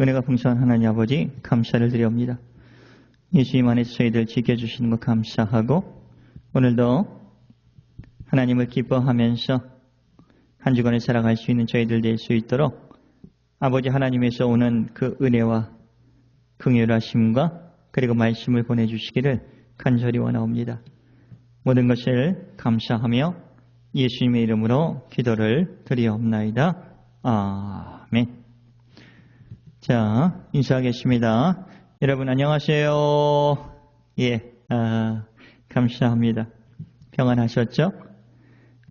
은혜가 풍성한 하나님 아버지 감사를 드려옵니다. 예수님 안에서 저희들 지켜주시는 것 감사하고 오늘도 하나님을 기뻐하면서 한 주간을 살아갈 수 있는 저희들 될 수 있도록 아버지 하나님에서 오는 그 은혜와 긍휼하심과 그리고 말씀을 보내주시기를 간절히 원하옵니다. 모든 것을 감사하며 예수님의 이름으로 기도를 드리옵나이다. 아멘. 자, 인사하겠습니다. 여러분 안녕하세요. 예, 감사합니다. 평안하셨죠?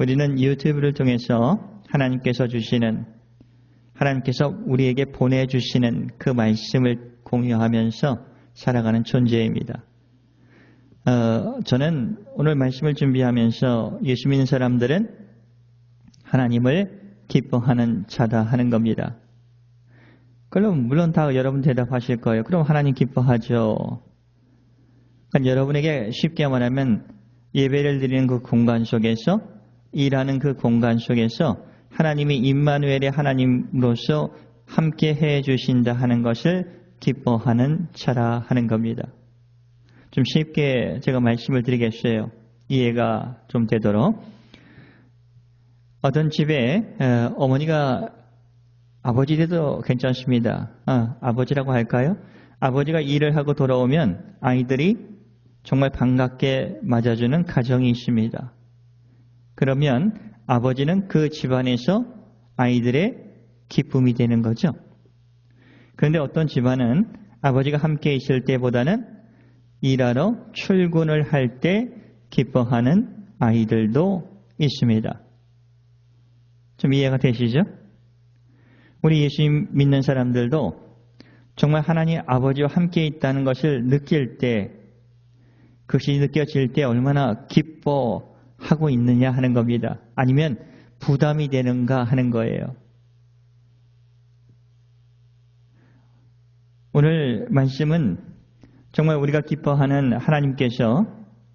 우리는 유튜브를 통해서 하나님께서 우리에게 보내주시는 그 말씀을 공유하면서 살아가는 존재입니다. 저는 오늘 말씀을 준비하면서 예수 믿는 사람들은 하나님을 기뻐하는 자다 하는 겁니다. 그럼 물론 다 여러분 대답하실 거예요. 그럼 하나님 기뻐하죠. 그러니까 여러분에게 쉽게 말하면 예배를 드리는 그 공간 속에서 일하는 그 공간 속에서 하나님이 임마누엘의 하나님으로서 함께 해 주신다 하는 것을 기뻐하는 자라 하는 겁니다. 좀 쉽게 제가 말씀을 드리겠어요. 이해가 좀 되도록. 어떤 집에 어머니가 아버지라도 괜찮습니다. 아버지라고 할까요? 아버지가 일을 하고 돌아오면 아이들이 정말 반갑게 맞아주는 가정이 있습니다. 그러면 아버지는 그 집안에서 아이들의 기쁨이 되는 거죠. 그런데 어떤 집안은 아버지가 함께 있을 때보다는 일하러 출근을 할 때 기뻐하는 아이들도 있습니다. 좀 이해가 되시죠? 우리 예수 믿는 사람들도 정말 하나님 아버지와 함께 있다는 것을 느낄 때, 그것이 느껴질 때 얼마나 기뻐하고 있느냐 하는 겁니다. 아니면 부담이 되는가 하는 거예요. 오늘 말씀은 정말 우리가 기뻐하는 하나님께서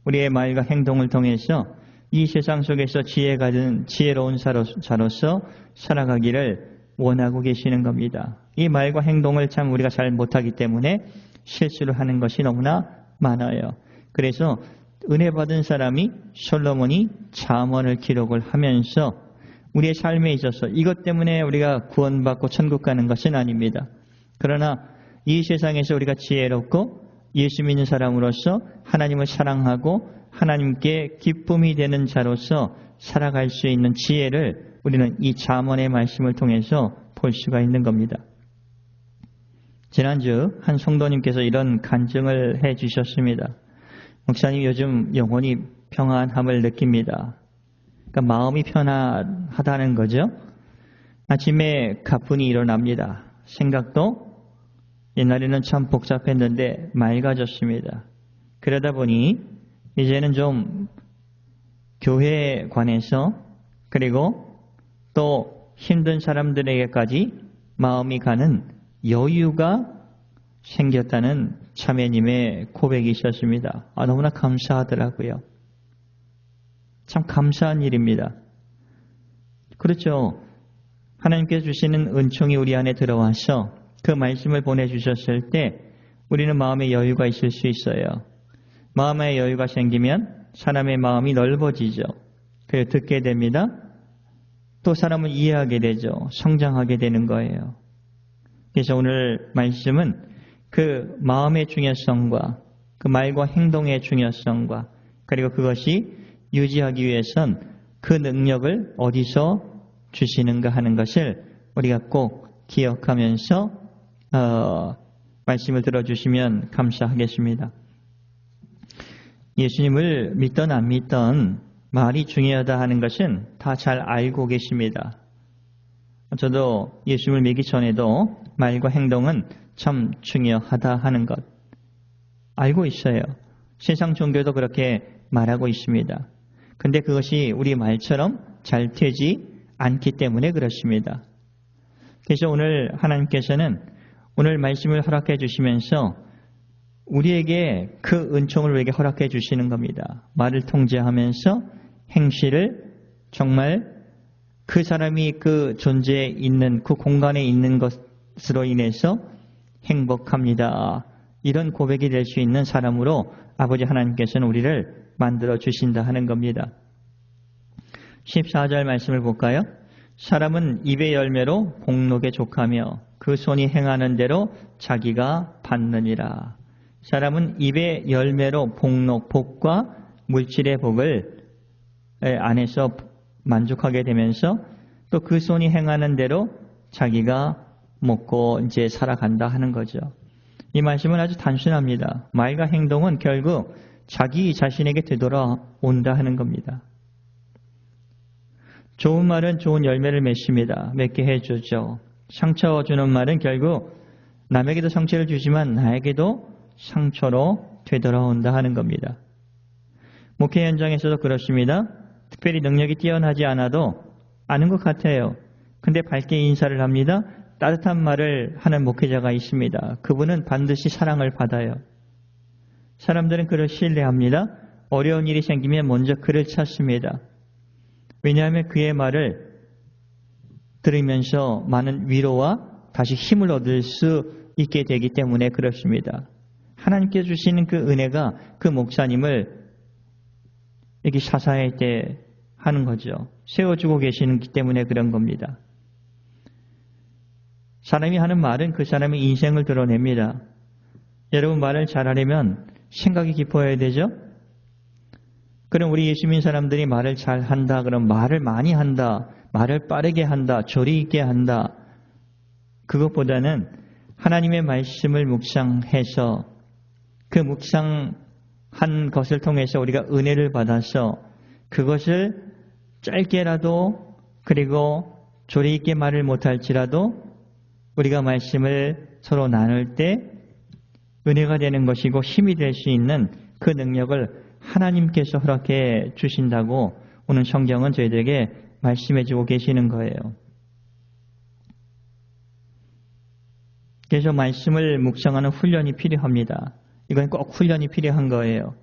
우리의 말과 행동을 통해서 이 세상 속에서 지혜로운 자로서 살아가기를 원하고 계시는 겁니다. 이 말과 행동을 참 우리가 잘 못하기 때문에 실수를 하는 것이 너무나 많아요. 그래서 은혜 받은 사람이 솔로몬이 잠언을 기록을 하면서 우리의 삶에 있어서 이것 때문에 우리가 구원받고 천국 가는 것은 아닙니다. 그러나 이 세상에서 우리가 지혜롭고 예수 믿는 사람으로서 하나님을 사랑하고 하나님께 기쁨이 되는 자로서 살아갈 수 있는 지혜를 우리는 이 잠언의 말씀을 통해서 볼 수가 있는 겁니다. 지난주 한 성도님께서 이런 간증을 해 주셨습니다. 목사님 요즘 영혼이 평안함을 느낍니다. 그러니까 마음이 편안하다는 거죠. 아침에 가뿐히 일어납니다. 생각도 옛날에는 참 복잡했는데 맑아졌습니다. 그러다 보니 이제는 좀 교회에 관해서 그리고 또 힘든 사람들에게까지 마음이 가는 여유가 생겼다는 자매님의 고백이 있었습니다. 너무나 감사하더라고요. 참 감사한 일입니다. 그렇죠. 하나님께서 주시는 은총이 우리 안에 들어와서 그 말씀을 보내주셨을 때 우리는 마음의 여유가 있을 수 있어요. 마음의 여유가 생기면 사람의 마음이 넓어지죠. 그래서 듣게 됩니다. 또 사람을 이해하게 되죠. 성장하게 되는 거예요. 그래서 오늘 말씀은 그 마음의 중요성과 그 말과 행동의 중요성과 그리고 그것이 유지하기 위해선 그 능력을 어디서 주시는가 하는 것을 우리가 꼭 기억하면서 말씀을 들어주시면 감사하겠습니다. 예수님을 믿던 안 믿던 말이 중요하다 하는 것은 다 잘 알고 계십니다. 저도 예수님을 믿기 전에도 말과 행동은 참 중요하다 하는 것 알고 있어요. 세상 종교도 그렇게 말하고 있습니다. 근데 그것이 우리 말처럼 잘 되지 않기 때문에 그렇습니다. 그래서 오늘 하나님께서는 오늘 말씀을 허락해 주시면서 우리에게 그 은총을 우리에게 허락해 주시는 겁니다. 말을 통제하면서 행실을 정말 그 사람이 그 존재에 있는 그 공간에 있는 것으로 인해서 행복합니다. 이런 고백이 될 수 있는 사람으로 아버지 하나님께서는 우리를 만들어 주신다 하는 겁니다. 14절 말씀을 볼까요? 사람은 입의 열매로 복록에 족하며 그 손이 행하는 대로 자기가 받느니라. 사람은 입의 열매로 복록, 복과 물질의 복을 안에서 만족하게 되면서 또 그 손이 행하는 대로 자기가 먹고 이제 살아간다 하는 거죠. 이 말씀은 아주 단순합니다. 말과 행동은 결국 자기 자신에게 되돌아온다 하는 겁니다. 좋은 말은 좋은 열매를 맺게 해주죠. 상처 주는 말은 결국 남에게도 상처를 주지만 나에게도 상처로 되돌아온다 하는 겁니다. 목회 현장에서도 그렇습니다. 특별히 능력이 뛰어나지 않아도 아는 것 같아요. 근데 밝게 인사를 합니다. 따뜻한 말을 하는 목회자가 있습니다. 그분은 반드시 사랑을 받아요. 사람들은 그를 신뢰합니다. 어려운 일이 생기면 먼저 그를 찾습니다. 왜냐하면 그의 말을 들으면서 많은 위로와 다시 힘을 얻을 수 있게 되기 때문에 그렇습니다. 하나님께 주시는 그 은혜가 그 목사님을 이렇게 사사할 때 하는 거죠. 세워주고 계시기 때문에 그런 겁니다. 사람이 하는 말은 그 사람의 인생을 드러냅니다. 여러분 말을 잘하려면 생각이 깊어야 되죠? 그럼 우리 예수 믿는 사람들이 말을 잘한다. 그럼 말을 많이 한다. 말을 빠르게 한다. 조리 있게 한다. 그것보다는 하나님의 말씀을 묵상해서 그 묵상한 것을 통해서 우리가 은혜를 받아서 그것을 짧게라도 그리고 조리 있게 말을 못할지라도 우리가 말씀을 서로 나눌 때 은혜가 되는 것이고 힘이 될 수 있는 그 능력을 하나님께서 허락해 주신다고 오늘 성경은 저희들에게 말씀해 주고 계시는 거예요. 그래서 말씀을 묵상하는 훈련이 필요합니다. 이건 꼭 훈련이 필요한 거예요.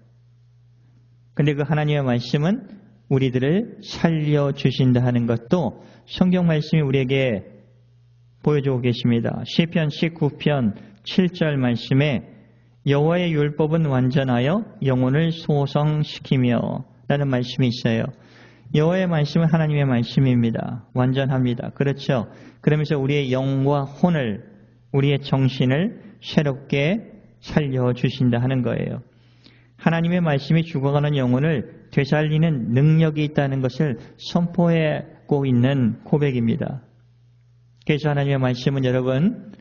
근데 그 하나님의 말씀은 우리들을 살려주신다 하는 것도 성경 말씀이 우리에게 보여주고 계십니다. 시편 19편 7절 말씀에 여호와의 율법은 완전하여 영혼을 소성시키며 라는 말씀이 있어요. 여호와의 말씀은 하나님의 말씀입니다. 완전합니다. 그렇죠. 그러면서 우리의 영과 혼을 우리의 정신을 새롭게 살려주신다 하는 거예요. 하나님의 말씀이 죽어가는 영혼을 되살리는 능력이 있다는 것을 선포하고 있는 고백입니다. 그래서 하나님의 말씀은 여러분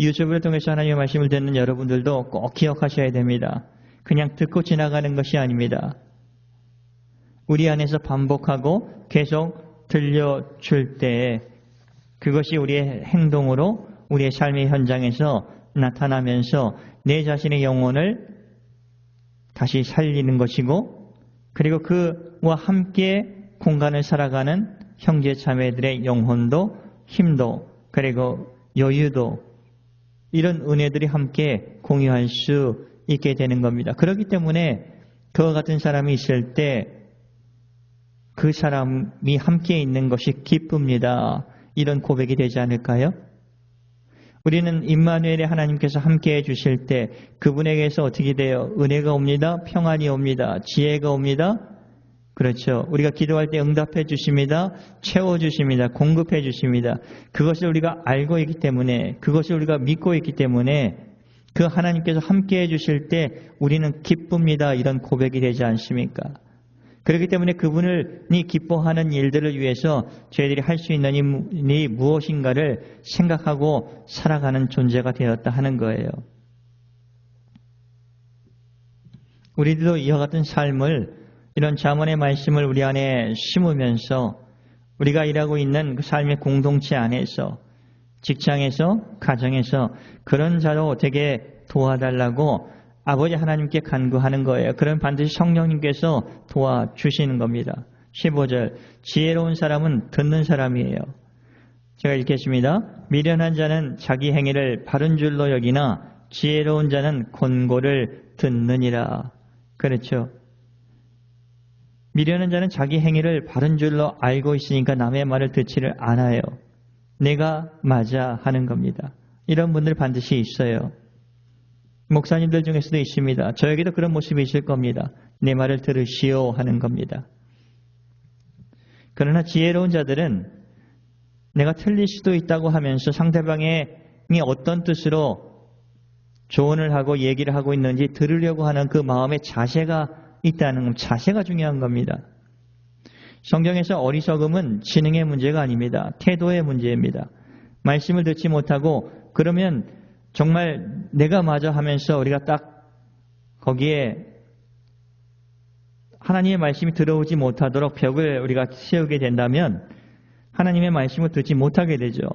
유튜브를 통해서 하나님의 말씀을 듣는 여러분들도 꼭 기억하셔야 됩니다. 그냥 듣고 지나가는 것이 아닙니다. 우리 안에서 반복하고 계속 들려줄 때 그것이 우리의 행동으로 우리의 삶의 현장에서 나타나면서 내 자신의 영혼을 다시 살리는 것이고 그리고 그와 함께 공간을 살아가는 형제 자매들의 영혼도 힘도 그리고 여유도 이런 은혜들이 함께 공유할 수 있게 되는 겁니다. 그렇기 때문에 그와 같은 사람이 있을 때 그 사람이 함께 있는 것이 기쁩니다. 이런 고백이 되지 않을까요? 우리는 임마누엘의 하나님께서 함께해 주실 때 그분에게서 어떻게 돼요? 은혜가 옵니다. 평안이 옵니다. 지혜가 옵니다. 그렇죠. 우리가 기도할 때 응답해 주십니다. 채워주십니다. 공급해 주십니다. 그것을 우리가 알고 있기 때문에 그것을 우리가 믿고 있기 때문에 그 하나님께서 함께해 주실 때 우리는 기쁩니다. 이런 고백이 되지 않습니까? 그렇기 때문에 그분이 기뻐하는 일들을 위해서 저희들이 할 수 있는 일이 무엇인가를 생각하고 살아가는 존재가 되었다 하는 거예요. 우리들도 이와 같은 삶을 이런 잠언의 말씀을 우리 안에 심으면서 우리가 일하고 있는 그 삶의 공동체 안에서 직장에서 가정에서 그런 자로 되게 도와달라고 아버지 하나님께 간구하는 거예요. 그럼 반드시 성령님께서 도와주시는 겁니다. 15절 지혜로운 사람은 듣는 사람이에요. 제가 읽겠습니다. 미련한 자는 자기 행위를 바른 줄로 여기나 지혜로운 자는 권고를 듣느니라. 그렇죠. 미련한 자는 자기 행위를 바른 줄로 알고 있으니까 남의 말을 듣지를 않아요. 내가 맞아 하는 겁니다. 이런 분들 반드시 있어요. 목사님들 중에서도 있습니다. 저에게도 그런 모습이 있을 겁니다. 내 말을 들으시오 하는 겁니다. 그러나 지혜로운 자들은 내가 틀릴 수도 있다고 하면서 상대방이 어떤 뜻으로 조언을 하고 얘기를 하고 있는지 들으려고 하는 그 마음의 자세가 있다는 자세가 중요한 겁니다. 성경에서 어리석음은 지능의 문제가 아닙니다. 태도의 문제입니다. 말씀을 듣지 못하고 그러면 정말 내가 맞아 하면서 우리가 딱 거기에 하나님의 말씀이 들어오지 못하도록 벽을 우리가 세우게 된다면 하나님의 말씀을 듣지 못하게 되죠.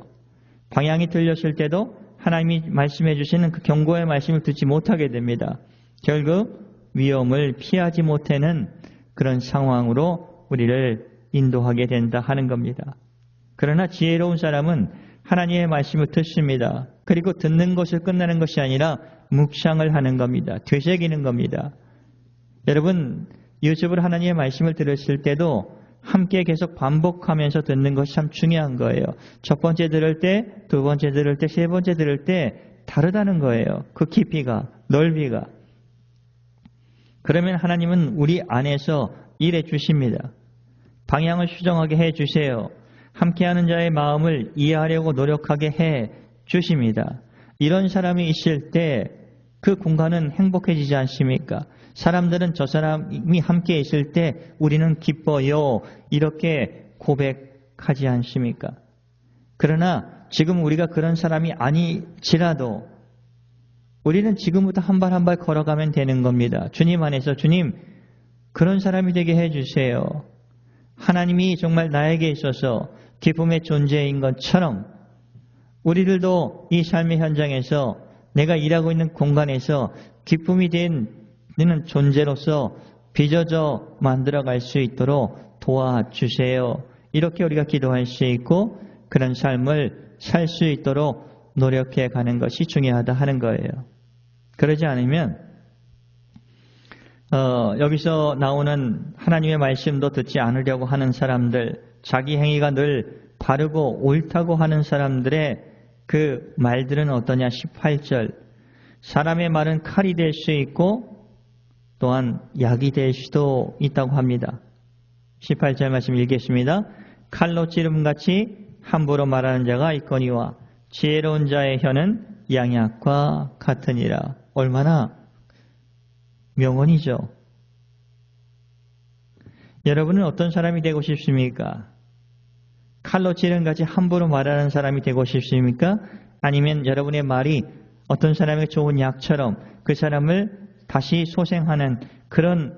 방향이 틀렸을 때도 하나님이 말씀해 주시는 그 경고의 말씀을 듣지 못하게 됩니다. 결국 위험을 피하지 못하는 그런 상황으로 우리를 인도하게 된다 하는 겁니다. 그러나 지혜로운 사람은 하나님의 말씀을 듣습니다. 그리고 듣는 것을 끝나는 것이 아니라 묵상을 하는 겁니다. 되새기는 겁니다. 여러분 유튜브로 하나님의 말씀을 들었을 때도 함께 계속 반복하면서 듣는 것이 참 중요한 거예요. 첫 번째 들을 때, 두 번째 들을 때, 세 번째 들을 때 다르다는 거예요. 그 깊이가, 넓이가. 그러면 하나님은 우리 안에서 일해 주십니다. 방향을 수정하게 해 주세요. 함께하는 자의 마음을 이해하려고 노력하게 해 주십니다. 이런 사람이 있을 때 그 공간은 행복해지지 않습니까? 사람들은 저 사람이 함께 있을 때 우리는 기뻐요. 이렇게 고백하지 않습니까? 그러나 지금 우리가 그런 사람이 아니지라도 우리는 지금부터 한 발 한 발 걸어가면 되는 겁니다. 주님 안에서 주님 그런 사람이 되게 해주세요. 하나님이 정말 나에게 있어서 기쁨의 존재인 것처럼 우리들도 이 삶의 현장에서 내가 일하고 있는 공간에서 기쁨이 되는 존재로서 빚어져 만들어갈 수 있도록 도와주세요. 이렇게 우리가 기도할 수 있고 그런 삶을 살 수 있도록 노력해 가는 것이 중요하다 하는 거예요. 그러지 않으면 여기서 나오는 하나님의 말씀도 듣지 않으려고 하는 사람들, 자기 행위가 늘 바르고 옳다고 하는 사람들의 그 말들은 어떠냐? 18절 사람의 말은 칼이 될 수 있고 또한 약이 될 수도 있다고 합니다. 18절 말씀 읽겠습니다. 칼로 찌름같이 함부로 말하는 자가 있거니와 지혜로운 자의 혀는 양약과 같으니라. 얼마나 명언이죠. 여러분은 어떤 사람이 되고 싶습니까? 칼로 찌른같이 함부로 말하는 사람이 되고 싶습니까? 아니면 여러분의 말이 어떤 사람에게 좋은 약처럼 그 사람을 다시 소생하는 그런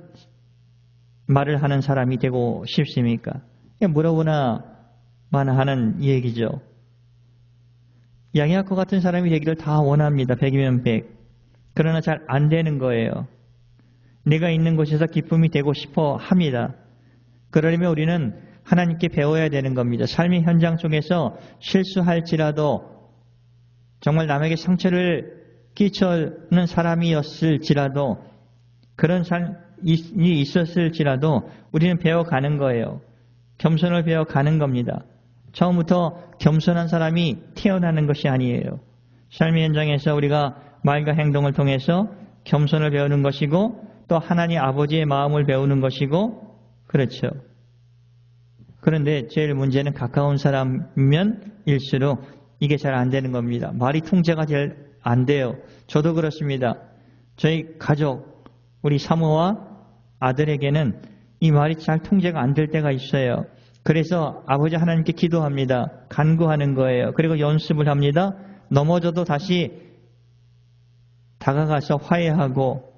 말을 하는 사람이 되고 싶습니까? 물어보나만 하는 얘기죠. 양약과 같은 사람이 되기를 다 원합니다. 100이면 100. 그러나 잘 안 되는 거예요. 내가 있는 곳에서 기쁨이 되고 싶어 합니다. 그러려면 우리는 하나님께 배워야 되는 겁니다. 삶의 현장 속에서 실수할지라도 정말 남에게 상처를 끼쳐는 사람이었을지라도 그런 삶이 있었을지라도 우리는 배워가는 거예요. 겸손을 배워가는 겁니다. 처음부터 겸손한 사람이 태어나는 것이 아니에요. 삶의 현장에서 우리가 말과 행동을 통해서 겸손을 배우는 것이고 또 하나님 아버지의 마음을 배우는 것이고 그렇죠. 그런데 제일 문제는 가까운 사람이면 일수록 이게 잘 안 되는 겁니다. 말이 통제가 잘 안 돼요. 저도 그렇습니다. 저희 가족, 우리 사모와 아들에게는 이 말이 잘 통제가 안 될 때가 있어요. 그래서 아버지 하나님께 기도합니다. 간구하는 거예요. 그리고 연습을 합니다. 넘어져도 다시 다가가서 화해하고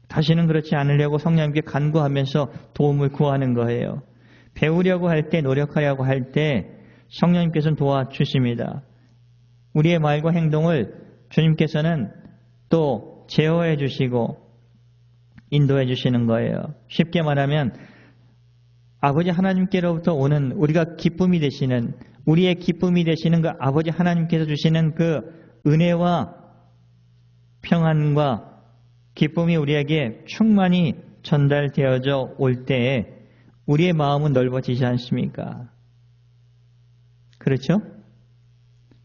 다시는 그렇지 않으려고 성령님께 간구하면서 도움을 구하는 거예요. 배우려고 할 때, 노력하려고 할 때 성령님께서는 도와주십니다. 우리의 말과 행동을 주님께서는 또 제어해 주시고 인도해 주시는 거예요. 쉽게 말하면 아버지 하나님께로부터 오는 우리가 기쁨이 되시는 우리의 기쁨이 되시는 그 아버지 하나님께서 주시는 그 은혜와 평안과 기쁨이 우리에게 충만히 전달되어져 올 때에 우리의 마음은 넓어지지 않습니까? 그렇죠?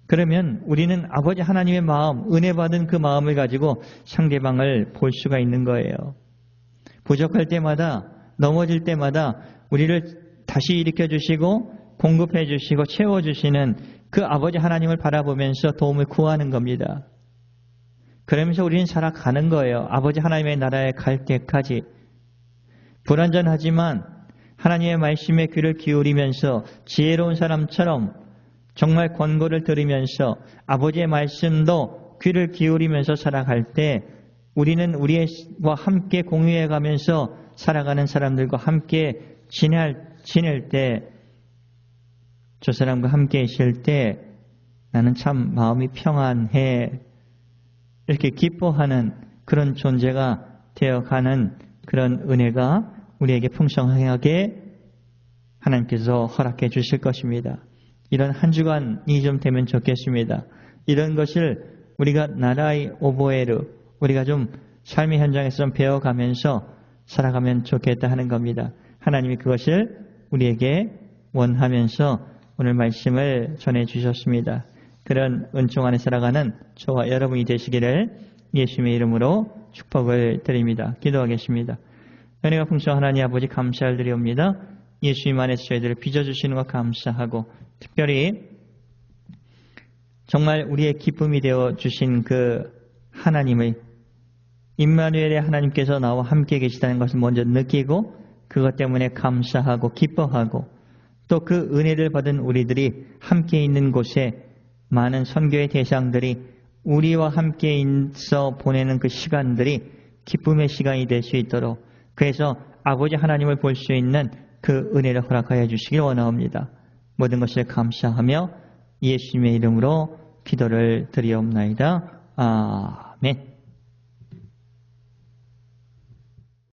그러면 우리는 아버지 하나님의 마음, 은혜 받은 그 마음을 가지고 상대방을 볼 수가 있는 거예요. 부족할 때마다, 넘어질 때마다 우리를 다시 일으켜 주시고 공급해 주시고 채워 주시는 그 아버지 하나님을 바라보면서 도움을 구하는 겁니다. 그러면서 우리는 살아가는 거예요. 아버지 하나님의 나라에 갈 때까지. 불완전하지만 하나님의 말씀에 귀를 기울이면서 지혜로운 사람처럼 정말 권고를 들으면서 아버지의 말씀도 귀를 기울이면서 살아갈 때 우리는 우리와 함께 공유해 가면서 살아가는 사람들과 함께 지낼 때, 저 사람과 함께 있을 때 나는 참 마음이 평안해, 이렇게 기뻐하는 그런 존재가 되어가는 그런 은혜가 우리에게 풍성하게 하나님께서 허락해 주실 것입니다. 이런 한 주간이 좀 되면 좋겠습니다. 이런 것을 우리가 나라의 오보에르, 우리가 좀 삶의 현장에서 좀 배워가면서 살아가면 좋겠다 하는 겁니다. 하나님이 그것을 우리에게 원하면서 오늘 말씀을 전해주셨습니다. 그런 은총 안에 살아가는 저와 여러분이 되시기를 예수님의 이름으로 축복을 드립니다. 기도하겠습니다. 은혜가 풍성한 하나님 아버지 감사를 드리옵니다. 예수님 안에서 저희들을 빚어주시는 것 감사하고, 특별히 정말 우리의 기쁨이 되어 주신 그 하나님의, 임마누엘의 하나님께서 나와 함께 계시다는 것을 먼저 느끼고 그것 때문에 감사하고 기뻐하고, 또 그 은혜를 받은 우리들이 함께 있는 곳에 많은 선교의 대상들이 우리와 함께 있어 보내는 그 시간들이 기쁨의 시간이 될 수 있도록, 그래서 아버지 하나님을 볼 수 있는 그 은혜를 허락하여 주시길 원하옵니다. 모든 것을 감사하며 예수님의 이름으로 기도를 드리옵나이다. 아멘.